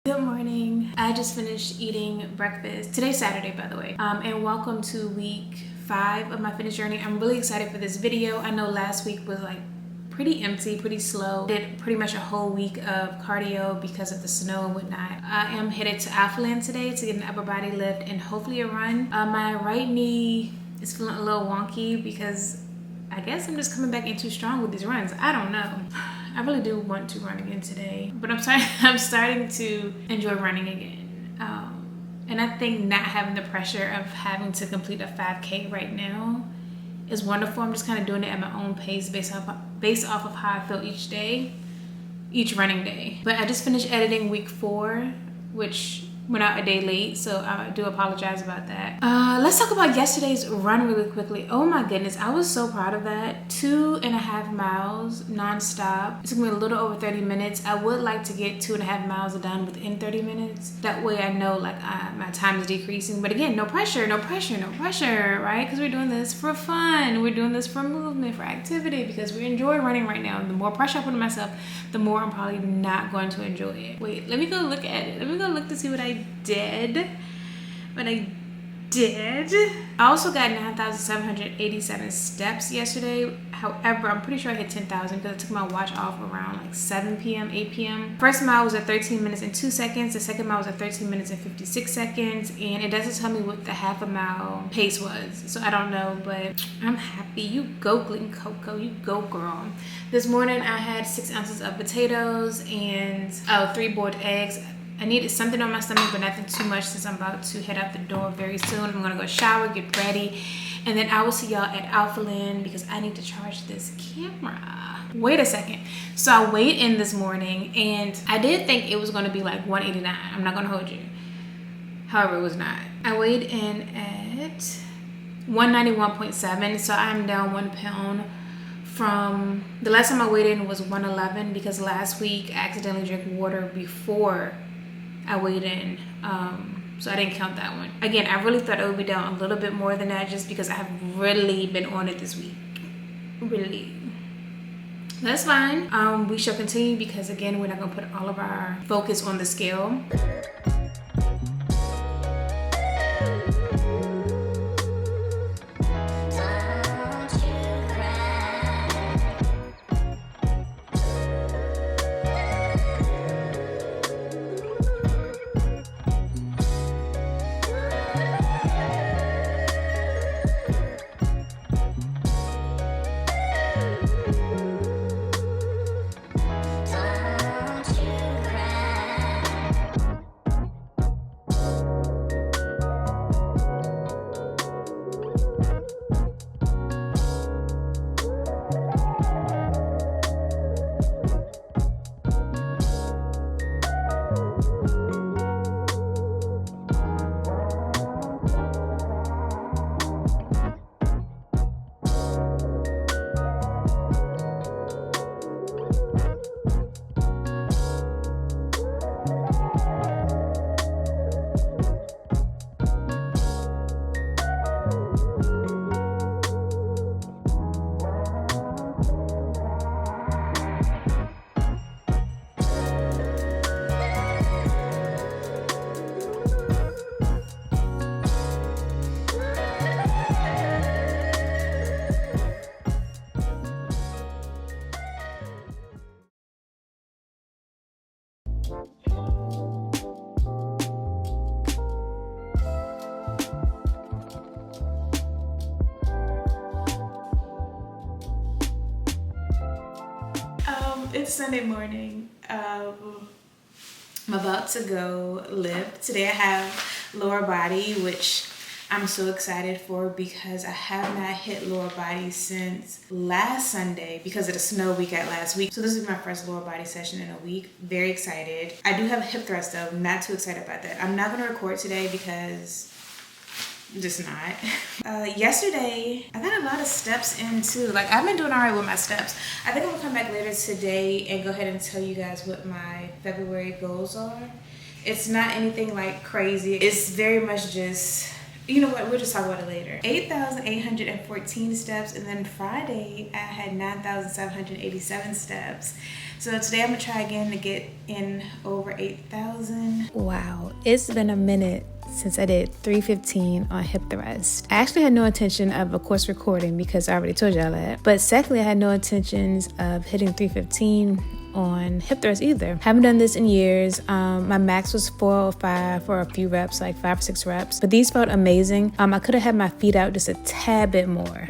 Good morning. I just finished eating breakfast. Today's Saturday, by the way. And welcome to week 5 of my fitness journey. I'm really excited for this video. I know last week was like pretty empty, pretty slow. Did pretty much a whole week of cardio because of the snow and whatnot. I am headed to Alphaland today to get an upper body lift and hopefully a run. My right knee is feeling a little wonky because I guess I'm just coming back in too strong with these runs. I don't know. I really do want to run again today, but I'm starting to enjoy running again. And I think not having the pressure of having to complete a 5K right now is wonderful. I'm just kind of doing it at my own pace based off of how I feel each running day. But I just finished editing week 4, which went out a day late, so I do apologize about that. Let's talk about yesterday's run really quickly. Oh my goodness, I was so proud of that. 2.5 miles non-stop. It took me a little over 30 minutes. I would like to get 2.5 miles done within 30 minutes. That way I know like my time is decreasing. But again, no pressure, right? Because we're doing this for fun. We're doing this for movement, for activity, because we enjoy running right now. And the more pressure I put on myself, the more I'm probably not going to enjoy it. Wait, let me go look at it. Let me go look to see what I did. I also got 9,787 steps yesterday. However, I'm pretty sure I hit 10,000 because I took my watch off around like 7 p.m., 8 p.m. First mile was at 13 minutes and 2 seconds. The second mile was at 13 minutes and 56 seconds. And it doesn't tell me what the half a mile pace was. So I don't know, but I'm happy. You go, Gluten Coco. You go, girl. This morning I had 6 ounces of potatoes and 3 boiled eggs. I needed something on my stomach, but nothing too much since I'm about to head out the door very soon. I'm gonna go shower, get ready, and then I will see y'all at Alphaland because I need to charge this camera. Wait a second. So I weighed in this morning and I did think it was gonna be like 189. I'm not gonna hold you. However, it was not. I weighed in at 191.7, so I'm down 1 pound from the last time I weighed in was 111 because last week I accidentally drank water before I weighed in, so I didn't count that one. Again, I really thought it would be down a little bit more than that just because I have really been on it this week. Really. That's fine. We shall continue because again, we're not gonna put all of our focus on the scale. It's Sunday morning. I'm about to go lift. Today I have lower body, which I'm so excited for because I have not hit lower body since last Sunday because of the snow we got last week. So this is my first lower body session in a week. Very excited. I do have a hip thrust though. Not too excited about that. I'm not going to record today because I'm just not. Yesterday, I got a lot of steps in too. Like, I've been doing all right with my steps. I think I'm gonna come back later today and go ahead and tell you guys what my February goals are. It's not anything like crazy. It's very much just, you know what, we'll just talk about it later. 8,814 steps, and then Friday I had 9,787 steps. So today I'm gonna try again to get in over 8,000. Wow, it's been a minute since I did 315 on hip thrust. I actually had no intention of course, recording because I already told y'all that. But secondly, I had no intentions of hitting 315 on hip thrust either. Haven't done this in years. My max was 405 for a few reps, like 5 or 6 reps. But these felt amazing. I could have had my feet out just a tad bit more.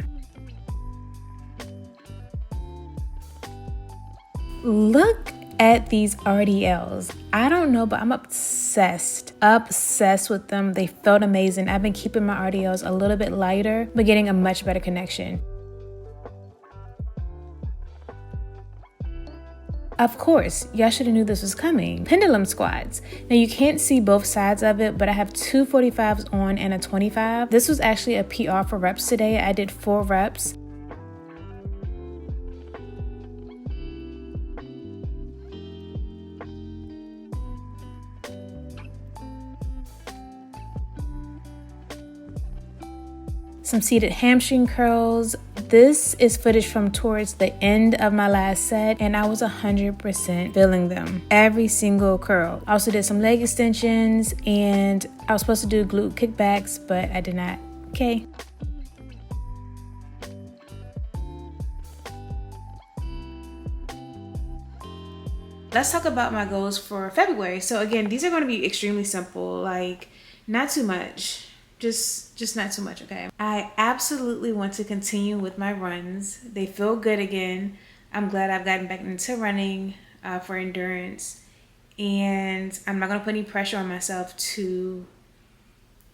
Look at these RDLs. I don't know, but I'm obsessed with them. They felt amazing. I've been keeping my RDLs a little bit lighter, but getting a much better connection. Of course, y'all should have knew this was coming. Pendulum squats. Now you can't see both sides of it, but I have 2 45s on and a 25. This was actually a PR for reps today. I did 4 reps. Some seated hamstring curls. This is footage from towards the end of my last set, and I was 100% feeling them. Every single curl. I also did some leg extensions, and I was supposed to do glute kickbacks, but I did not. Okay. Let's talk about my goals for February. So again, these are going to be extremely simple, like not too much. Just not too much, okay? I absolutely want to continue with my runs. They feel good again. I'm glad I've gotten back into running for endurance. And I'm not gonna put any pressure on myself to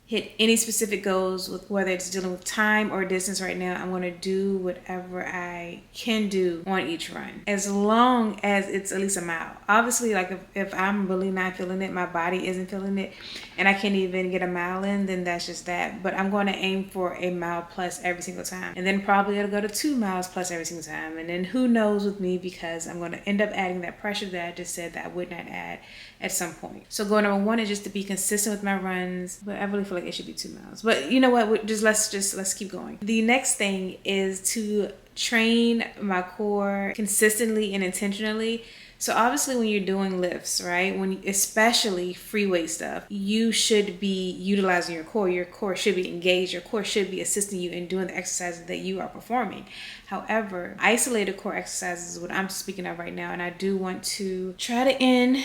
hit any specific goals, with whether it's dealing with time or distance right now. I'm gonna do whatever I can do on each run, as long as it's at least a mile. Obviously, like if I'm really not feeling it, my body isn't feeling it, and I can't even get a mile in, then that's just that. But I'm gonna aim for a mile plus every single time. And then probably it'll go to 2 miles plus every single time. And then who knows with me, because I'm gonna end up adding that pressure that I just said that I would not add at some point. So goal number 1 is just to be consistent with my runs, but I really feel like it should be 2 miles. But you know what? Let's keep going. The next thing is to train my core consistently and intentionally. So obviously when you're doing lifts, right? Especially free weight stuff, you should be utilizing your core. Your core should be engaged. Your core should be assisting you in doing the exercises that you are performing. However, isolated core exercises is what I'm speaking of right now. And I do want to try to end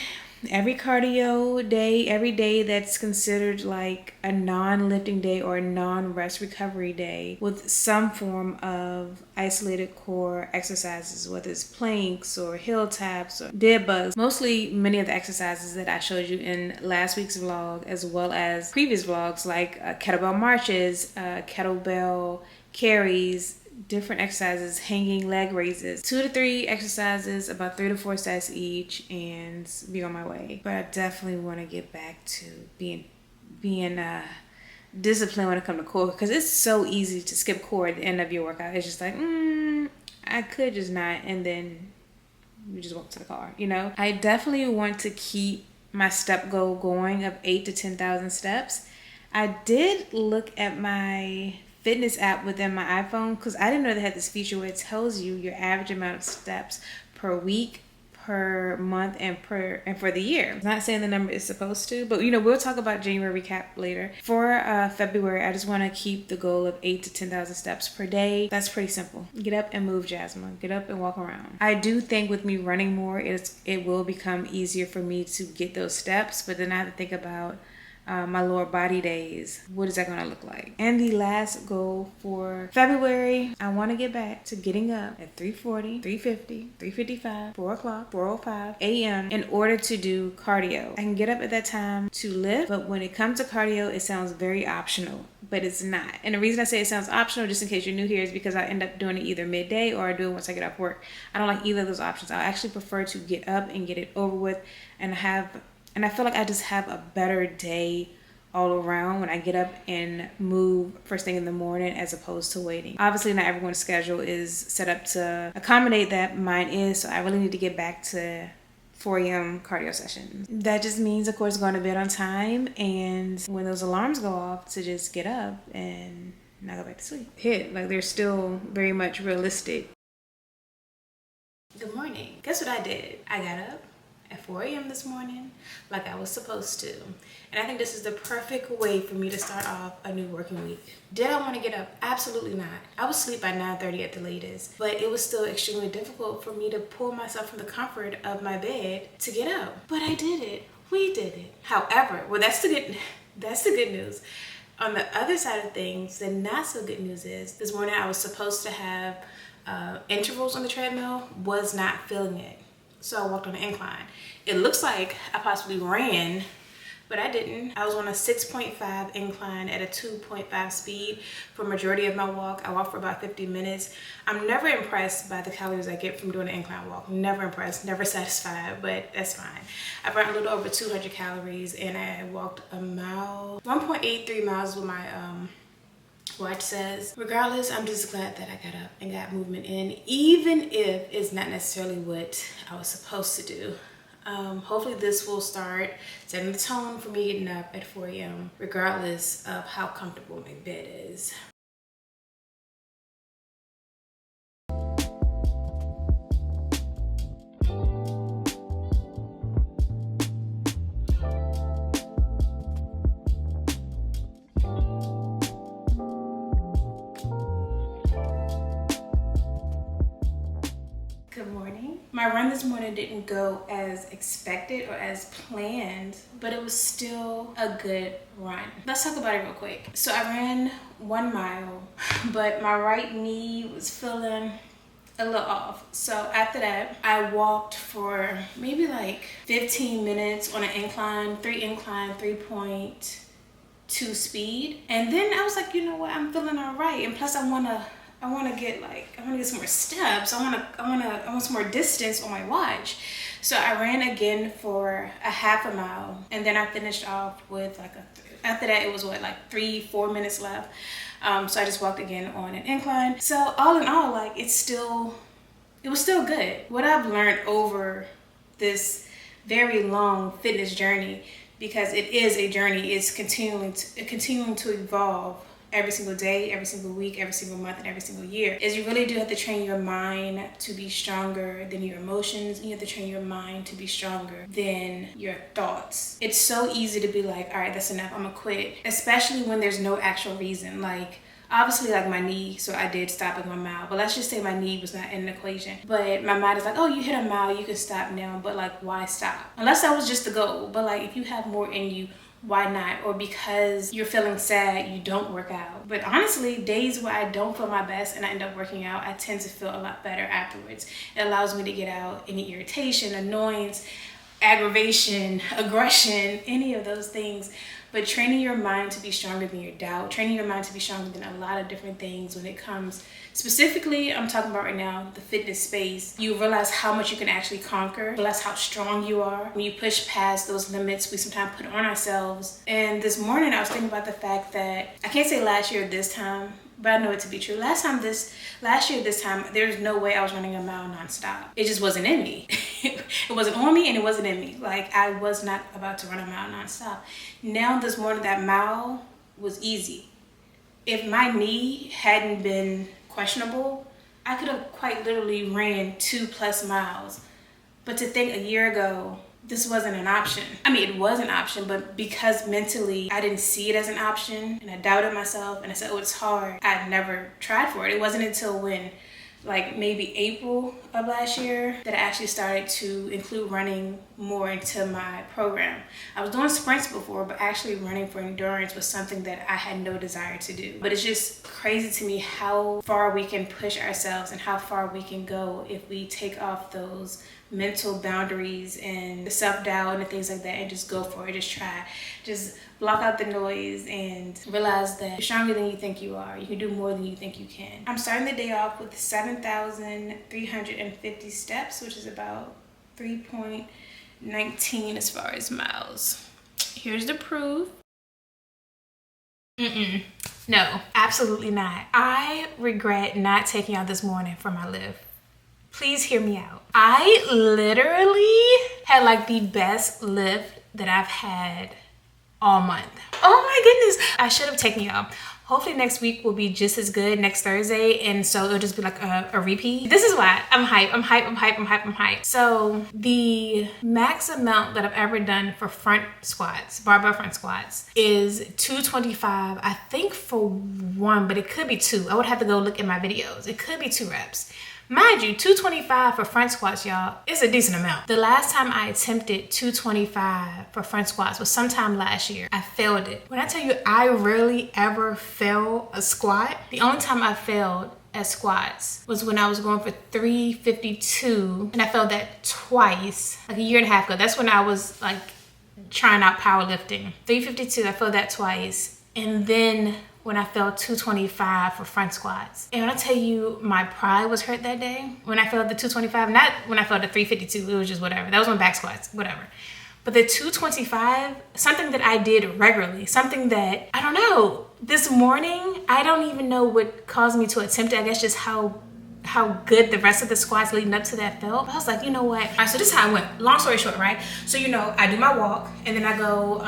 every cardio day, every day that's considered like a non-lifting day or a non-rest recovery day, with some form of isolated core exercises, whether it's planks or heel taps or dead bugs. Mostly many of the exercises that I showed you in last week's vlog, as well as previous vlogs, like kettlebell marches, kettlebell carries, different exercises, hanging leg raises, 2 to 3 exercises, about 3 to 4 sets each, and be on my way. But I definitely want to get back to being disciplined when it comes to core, because it's so easy to skip core at the end of your workout. It's just like, I could just not, and then you just walk to the car, you know? I definitely want to keep my step goal going of 8 to 10,000 steps. I did look at my fitness app within my iPhone, because I didn't know they had this feature where it tells you your average amount of steps per week per month and for the year. I'm not saying the number is supposed to, but we'll talk about January recap later. For February, I just want to keep the goal of 8,000 to 10,000 steps per day. That's pretty simple. Get up and move, Jasma. Get up and walk around. I do think with me running more, it will become easier for me to get those steps, but then I have to think about my lower body days. What is that going to look like? And the last goal for February, I want to get back to getting up at 3:40, 3:50, 3:55, 4 o'clock, 4:05 a.m. in order to do cardio. I can get up at that time to lift, but when it comes to cardio, it sounds very optional, but it's not. And the reason I say it sounds optional, just in case you're new here, is because I end up doing it either midday or I do it once I get off work. I don't like either of those options. I actually prefer to get up and get it over with and I feel like I just have a better day all around when I get up and move first thing in the morning as opposed to waiting. Obviously, not everyone's schedule is set up to accommodate that. Mine is, so I really need to get back to 4 a.m. cardio sessions. That just means, of course, going to bed on time, and when those alarms go off, to just get up and not go back to sleep. They're still very much realistic. Good morning. Guess what I did? I got up at 4 a.m. this morning like I was supposed to. And I think this is the perfect way for me to start off a new working week. Did I want to get up? Absolutely not. I was asleep by 9:30 at the latest, but it was still extremely difficult for me to pull myself from the comfort of my bed to get up. But I did it. We did it. However, that's the good news. On the other side of things, the not so good news is this morning I was supposed to have intervals on the treadmill, was not feeling it. So I walked on an incline. It looks like I possibly ran, but I didn't. I was on a 6.5 incline at a 2.5 speed for majority of my walk. I walked for about 50 minutes. I'm never impressed by the calories I get from doing an incline walk. Never impressed, never satisfied, but that's fine. I burned a little over 200 calories and I walked a mile, 1.83 miles with my watch says. Regardless, I'm just glad that I got up and got movement in, even if it's not necessarily what I was supposed to do. Hopefully this will start setting the tone for me getting up at 4 a.m. regardless of how comfortable my bed is. Good morning. My run this morning didn't go as expected or as planned, but it was still a good run. Let's talk about it real quick. So I ran 1 mile, but my right knee was feeling a little off. So after that, I walked for maybe like 15 minutes on an incline, 3.2 speed. And then I was like, you know what, I'm feeling all right. And plus I want to get some more steps. I want some more distance on my watch. So I ran again for a half a mile, and then I finished off with after that it was 3-4 minutes left. So I just walked again on an incline. So all in all, it was still good. What I've learned over this very long fitness journey, because it is a journey, is continuing to evolve every single day, every single week, every single month, and every single year, is you really do have to train your mind to be stronger than your emotions, and you have to train your mind to be stronger than your thoughts. It's so easy to be like, all right, that's enough, I'm gonna quit, especially when there's no actual reason. Obviously, my knee, so I did stop at 1 mile, but let's just say my knee was not in the equation. But my mind is like, oh, you hit a mile, you can stop now, but why stop? Unless that was just the goal, but if you have more in you, why not? Or because you're feeling sad, you don't work out. But honestly, days where I don't feel my best and I end up working out, I tend to feel a lot better afterwards. It allows me to get out any irritation, annoyance, aggravation, aggression, any of those things. But training your mind to be stronger than your doubt, training your mind to be stronger than a lot of different things when it comes, specifically, I'm talking about right now, the fitness space. You realize how much you can actually conquer, realize how strong you are when you push past those limits we sometimes put on ourselves. And this morning I was thinking about the fact that, I can't say last year this time, but I know it to be true. Last year this time, there's no way I was running a mile nonstop. It just wasn't in me. It wasn't on me and it wasn't in me. I was not about to run a mile nonstop. Now this morning, that mile was easy. If my knee hadn't been questionable, I could have quite literally ran 2+ miles But to think a year ago, this wasn't an option. I mean, it was an option, but because mentally I didn't see it as an option and I doubted myself and I said, oh, it's hard, I never tried for it. It wasn't until when, like maybe April of last year, that I actually started to include running more into my program. I was doing sprints before, but actually running for endurance was something that I had no desire to do. But it's just crazy to me how far we can push ourselves and how far we can go if we take off those mental boundaries and the self-doubt and the things like that and just go for it. Just try. Just block out the noise and realize that you're stronger than you think you are. You can do more than you think you can. I'm starting the day off with 7,350 steps, which is about 3.19 as far as miles. Here's the proof. No, absolutely not. I regret not taking out this morning for my lift. Please hear me out. I literally had like the best lift that I've had all month. Oh my goodness. I should have taken y'all. Hopefully next week will be just as good next Thursday. And so it'll just be like a repeat. This is why I'm hyped. So the max amount that I've ever done for front squats, barbell front squats, is 225, I think for one, but it could be two. I would have to go look at my videos. It could be 2 reps. Mind you, 225 for front squats, y'all, is a decent amount. The last time I attempted 225 for front squats was sometime last year. I failed it. When I tell you I rarely ever fail a squat, the only time I failed at squats was when I was going for 352, and I failed that twice, like a year and a half ago. That's when I was like trying out powerlifting. 352, I failed that twice. And then when I failed 225 for front squats. And when I tell you my pride was hurt that day, when I failed the 225, not when I failed the 352, it was just whatever. That was on back squats, whatever. But the 225, something that I did regularly, something that, I don't know, this morning, I don't even know what caused me to attempt it. I guess just how good the rest of the squats leading up to that felt. But I was like, you know what? All right, so this is how I went. Long story short, right? So, you know, I do my walk and then I go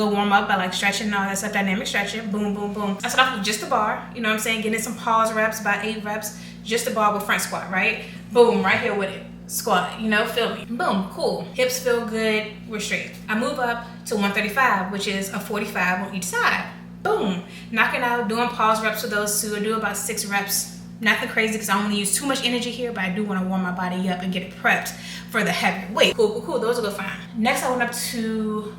warm up by like stretching and all that stuff, dynamic stretching, boom, boom, boom. I start off with just the bar, you know what I'm saying? Getting some pause reps, about 8 reps, just the bar with front squat, right? Boom, right here with it. Squat, you know, feel me. Boom, cool. Hips feel good, we're straight. I move up to 135, which is a 45 on each side. Boom, knocking out, doing pause reps for those two. I do about 6 reps. Nothing crazy because I only use too much energy here, but I do want to warm my body up and get it prepped for the heavier weight. Cool. Those will go fine. Next, I went up to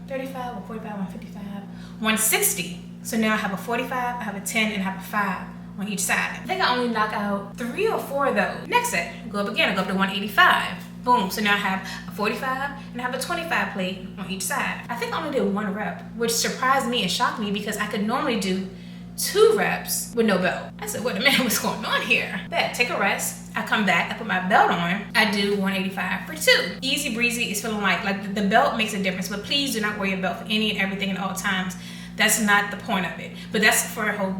35 or 45, 155, 160. So now I have a 45, I have a 10, and I have a 5 on each side. I think I only knock out 3 or 4 of those. Next set, go up again, I go up to 185. Boom, so now I have a 45 and I have a 25 plate on each side. I think I only did 1 rep, which surprised me and shocked me because I could normally do 2 reps with no belt. I said, wait a minute, what's going on here? Bet, take a rest. I come back, I put my belt on. I do 185 for 2. Easy breezy, it's feeling like the belt makes a difference, but please do not wear your belt for any and everything at all times. That's not the point of it. But that's for a whole,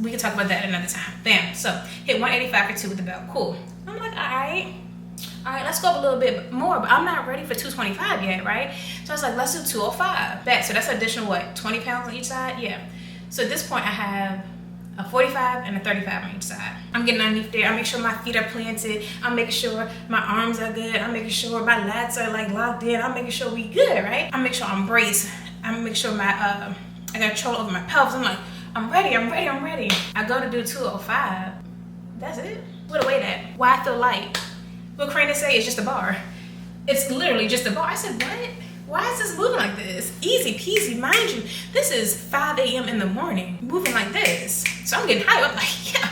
we can talk about that another time. Bam, so hit 185 for 2 with the belt, cool. I'm like, all right, let's go up a little bit more, but I'm not ready for 225 yet, right? So I was like, let's do 205. Bet, so that's additional what, 20 pounds on each side? Yeah. So at this point I have a 45 and a 35 on each side. I'm getting underneath there. I make sure my feet are planted. I'm making sure my arms are good. I'm making sure my lats are like locked in. I'm making sure we good, right? I'm making sure I'm braced. I'm making sure my I got control over my pelvis. I'm like, I'm ready. I go to do 205. That's it. What a weight at? Why I feel light? What Crane say is just a bar. It's literally just a bar. I said, what? Why is this moving like this? Easy peasy, mind you. This is 5 a.m. in the morning, moving like this. So I'm getting high. I'm like, yeah.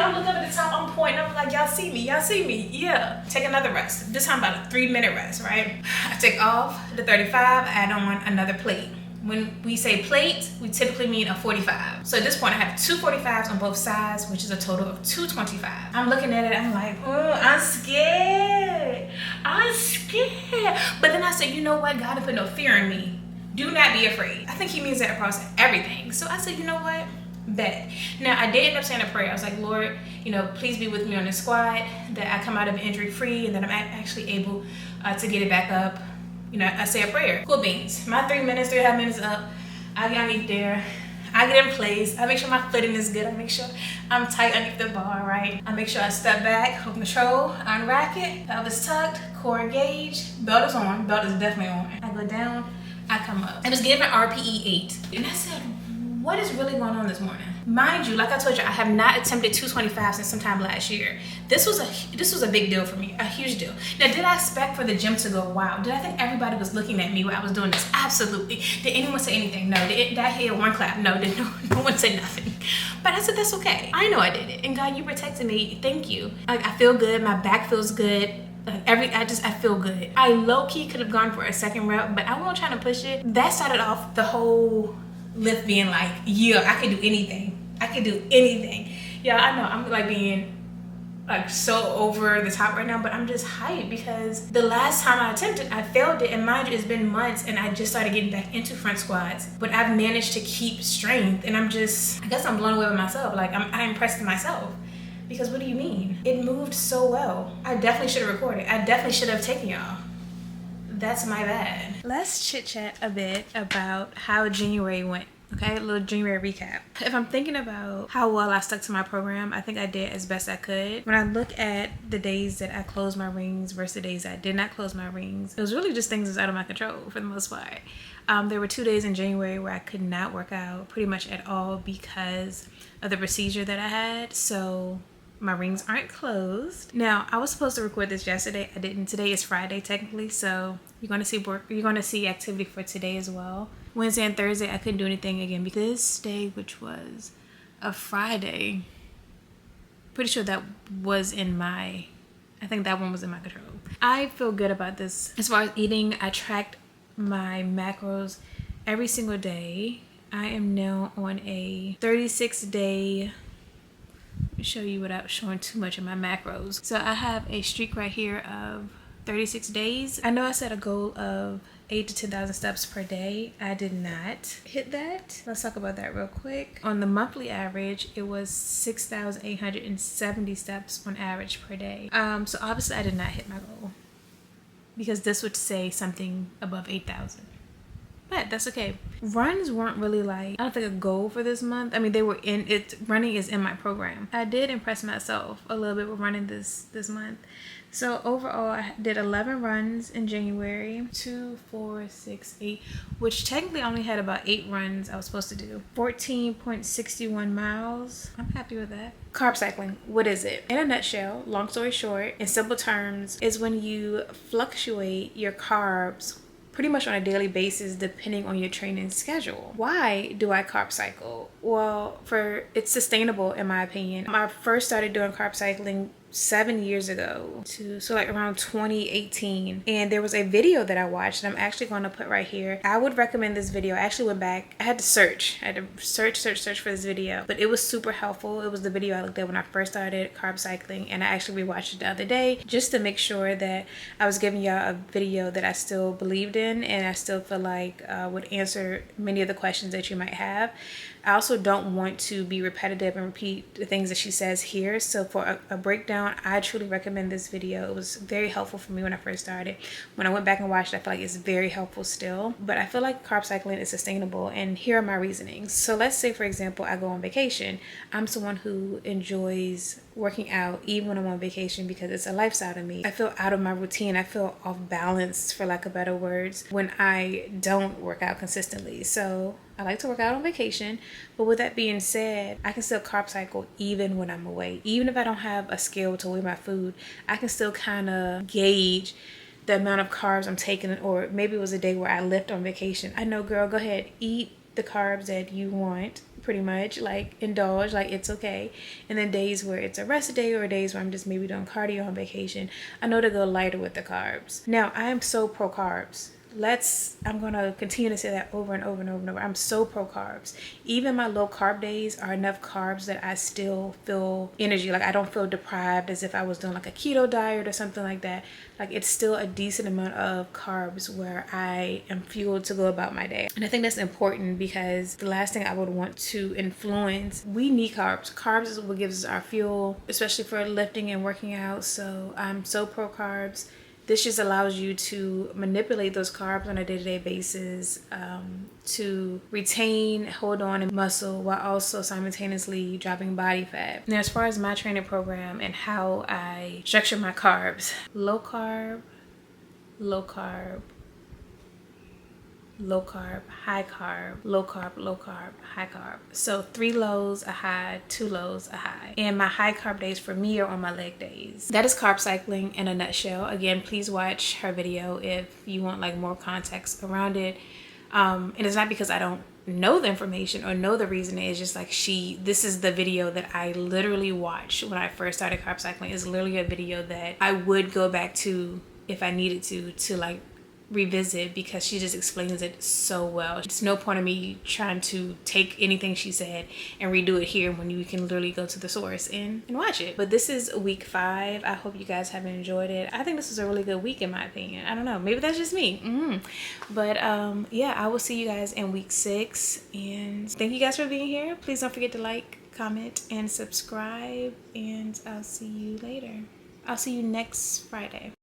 I'm looking up at the top, I'm pointing. I'm like, y'all see me, yeah. Take another rest. This time about a 3-minute rest, right? I take off the 35, I add on another plate. When we say plate, we typically mean a 45. So at this point, I have 2 45s on both sides, which is a total of 225. I'm looking at it, I'm like, oh, I'm scared. But then I said, you know what? God didn't put no fear in me. Do not be afraid. I think he means that across everything. So I said, you know what? Bet. Now, I did end up saying a prayer. I was like, Lord, you know, please be with me on this squat, that I come out of injury free, and that I'm actually able to get it back up. You know, I say a prayer. Cool beans. My 3.5 minutes up. I got me there. I I get in place. I make sure my footing is good. I make sure I'm tight underneath the bar, right? I make sure I step back, hold control, unrack it, pelvis tucked, core engaged, belt is on, belt is definitely on. I go down, I come up. I was given RPE 8. And I said, what is really going on this morning? Mind you, like I told you, I have not attempted 225 since sometime last year. This was a big deal for me, a huge deal. Now, did I expect for the gym to go wow? Did I think everybody was looking at me while I was doing this? Absolutely. Did anyone say anything? No. Did I hear one clap? No. Did no one say nothing? But I said, that's okay. I know I did it. And God, you protected me. Thank you. Like, I feel good. My back feels good. I feel good. I low-key could have gone for a second rep, but I wasn't trying to push it. That started off the whole lift being like, yeah, I can do anything. I can do anything. Yeah, I know I'm like being like so over the top right now, but I'm just hyped because the last time I attempted, I failed it. And mind you, it's been months and I just started getting back into front squats, but I've managed to keep strength. And I guess I'm blown away with myself. Like I'm impressed with myself. Because what do you mean? It moved so well. I definitely should have recorded. I definitely should have taken y'all. That's my bad. Let's chit chat a bit about how January went. Okay, a little January recap. If I'm thinking about how well I stuck to my program, I think I did as best I could. When I look at the days that I closed my rings versus the days I did not close my rings, it was really just things that's out of my control for the most part. There were 2 days in January where I could not work out pretty much at all because of the procedure that I had. So my rings aren't closed. Now, I was supposed to record this yesterday. I didn't. Today is Friday technically, so you're gonna see activity for today as well. Wednesday and Thursday, I couldn't do anything again because this day, which was a Friday, pretty sure that was I think that one was in my control. I feel good about this. As far as eating, I tracked my macros every single day. I am now on a 36-day, let me show you without showing too much of my macros. So I have a streak right here of 36 days. I know I set a goal of 8,000 to 10,000 steps per day. I did not hit that. Let's talk about that real quick. On the monthly average, it was 6,870 steps on average per day. So obviously I did not hit my goal because this would say something above 8,000. But that's okay. Runs weren't really like, I don't think a goal for this month. I mean, they were in it. Running is in my program. I did impress myself a little bit with running this month. So overall, I did 11 runs in January, 2, 4, 6, 8, which technically only had about 8 runs I was supposed to do. 14.61 miles. I'm happy with that. Carb cycling, what is it? In a nutshell, long story short, in simple terms, is when you fluctuate your carbs pretty much on a daily basis depending on your training schedule. Why do I carb cycle? Well, it's sustainable in my opinion. I first started doing carb cycling 7 years ago, so like around 2018, and there was a video that I watched and I'm actually going to put right here. I would recommend this video. I actually went back, I had to search for this video, but it was super helpful. It was the video I looked at when I first started carb cycling, and I actually rewatched it the other day just to make sure that I was giving y'all a video that I still believed in and I still feel like would answer many of the questions that you might have. I also don't want to be repetitive and repeat the things that she says here. So for a breakdown, I truly recommend this video. It was very helpful for me when I first started. When I went back and watched it, I feel like it's very helpful still. But I feel like carb cycling is sustainable, and here are my reasonings. So let's say, for example, I go on vacation. I'm someone who enjoys working out even when I'm on vacation because it's a lifestyle to me. I feel out of my routine. I feel off balance, for lack of better words, when I don't work out consistently. So I like to work out on vacation, but with that being said, I can still carb cycle even when I'm away. Even if I don't have a scale to weigh my food, I can still kind of gauge the amount of carbs I'm taking, or maybe it was a day where I left on vacation. I know, girl, go ahead, eat the carbs that you want, pretty much, like indulge, like it's okay. And then days where it's a rest day or days where I'm just maybe doing cardio on vacation, I know to go lighter with the carbs. Now, I am so pro carbs. I'm going to continue to say that over and over and over and over. I'm so pro carbs. Even my low carb days are enough carbs that I still feel energy. Like I don't feel deprived as if I was doing like a keto diet or something like that. Like it's still a decent amount of carbs where I am fueled to go about my day. And I think that's important because the last thing I would want to influence, we need carbs. Carbs is what gives us our fuel, especially for lifting and working out. So I'm so pro carbs. This just allows you to manipulate those carbs on a day-to-day basis, to retain, hold on, and muscle while also simultaneously dropping body fat. Now, as far as my training program and how I structure my carbs, low carb, low carb, low carb, high carb, low carb, low carb, high carb. So 3 lows, a high, 2 lows, a high. And my high carb days for me are on my leg days. That is carb cycling in a nutshell. Again, please watch her video if you want like more context around it. And it's not because I don't know the information or know the reason. It's just like this is the video that I literally watched when I first started carb cycling. It's literally a video that I would go back to if I needed to like revisit, because she just explains it so well. It's no point of me trying to take anything she said and redo it here when you can literally go to the source and watch it. But this is week 5. I hope you guys have enjoyed it. I think this was a really good week in my opinion. I don't know, maybe that's just me. But yeah, I will see you guys in week 6, and thank you guys for being here. Please don't forget to like, comment, and subscribe, and I'll see you later. I'll see you next Friday.